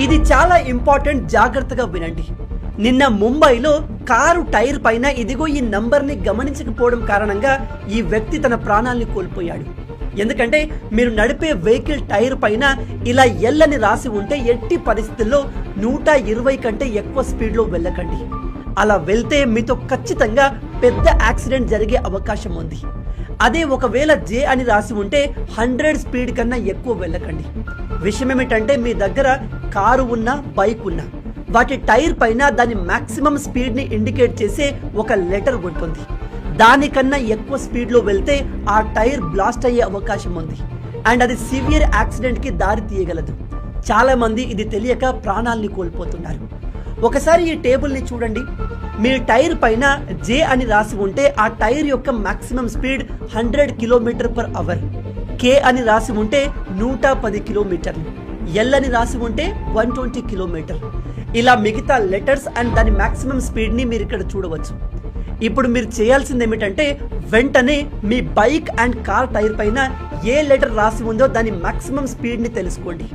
ఇది చాలా ఇంపార్టెంట్, జాగ్రత్తగా వినండి. నిన్న ముంబైలో కారు టైర్ పైన ఇదిగో ఈ నంబర్ని గమనించకపోవడం కారణంగా ఈ వ్యక్తి తన ప్రాణాల్ని కోల్పోయాడు. ఎందుకంటే మీరు నడిపే వెహికల్ టైర్ పైన ఇలా ఎల్లని రాసి ఉంటే ఎట్టి పరిస్థితుల్లో 120 కంటే ఎక్కువ స్పీడ్లో వెళ్ళకండి. అలా వెళ్తే మీతో ఖచ్చితంగా పెద్ద యాక్సిడెంట్ జరిగే అవకాశం ఉంది. అదే ఒకవేళ జే అని రాసి ఉంటే 100 స్పీడ్ కన్నా ఎక్కువ వెళ్ళకండి. విషయం ఏమిటంటే మీ దగ్గర కారు ఉన్నా బైక్ ఉన్నా వాటి టైర్ పైన దాని మాక్సిమం స్పీడ్ని ఇండికేట్ చేసే ఒక లెటర్ ఉంటుంది. దానికన్నా ఎక్కువ స్పీడ్లో వెళ్తే ఆ టైర్ బ్లాస్ట్ అయ్యే అవకాశం ఉంది అండ్ అది సివియర్ యాక్సిడెంట్కి దారి తీయగలదు. చాలామంది ఇది తెలియక ప్రాణాల్ని కోల్పోతున్నారు. ఒకసారి ఈ టేబుల్ని చూడండి. మీ టైర్ పైన జే అని రాసి ఉంటే ఆ టైర్ యొక్క మాక్సిమం స్పీడ్ 100 km/h. కే అని రాసి ఉంటే 110 కిలోమీటర్లు. ఎల్ అని రాసి ఉంటే 120 కిలోమీటర్లు. ఇలా మిగతా లెటర్స్ అండ్ దాని మాక్సిమం స్పీడ్ని మీరు ఇక్కడ చూడవచ్చు. ఇప్పుడు మీరు చేయాల్సింది ఏమిటంటే వెంటనే మీ బైక్ అండ్ కార్ టైర్ పైన ఏ లెటర్ రాసి ఉందో దాని మాక్సిమం స్పీడ్ని తెలుసుకోండి.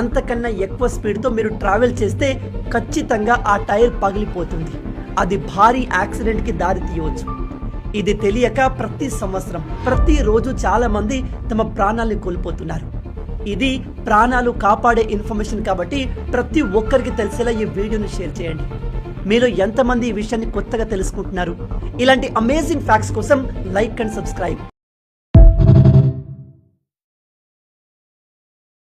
అంతకన్నా ఎక్కువ స్పీడ్తో మీరు ట్రావెల్ చేస్తే ఖచ్చితంగా ఆ టైర్ పగిలిపోతుంది. అది భారీ యాక్సిడెంట్కి దారి తీయవచ్చు. ఇది తెలియక ప్రతి సంవత్సరం ప్రతిరోజు చాలా మంది తమ ప్రాణాలను కోల్పోతున్నారు. ఇది ప్రాణాలు కాపాడే ఇన్ఫర్మేషన్ కాబట్టి ప్రతి ఒక్కరికి తెలిసేలా ఈ వీడియోని షేర్ చేయండి. మీలో ఎంతమంది ఈ విషయాన్ని కొత్తగా తెలుసుకుంటున్నారు? ఇలాంటి అమేజింగ్ ఫ్యాక్ట్స్ కోసం లైక్ అండ్ సబ్స్క్రైబ్.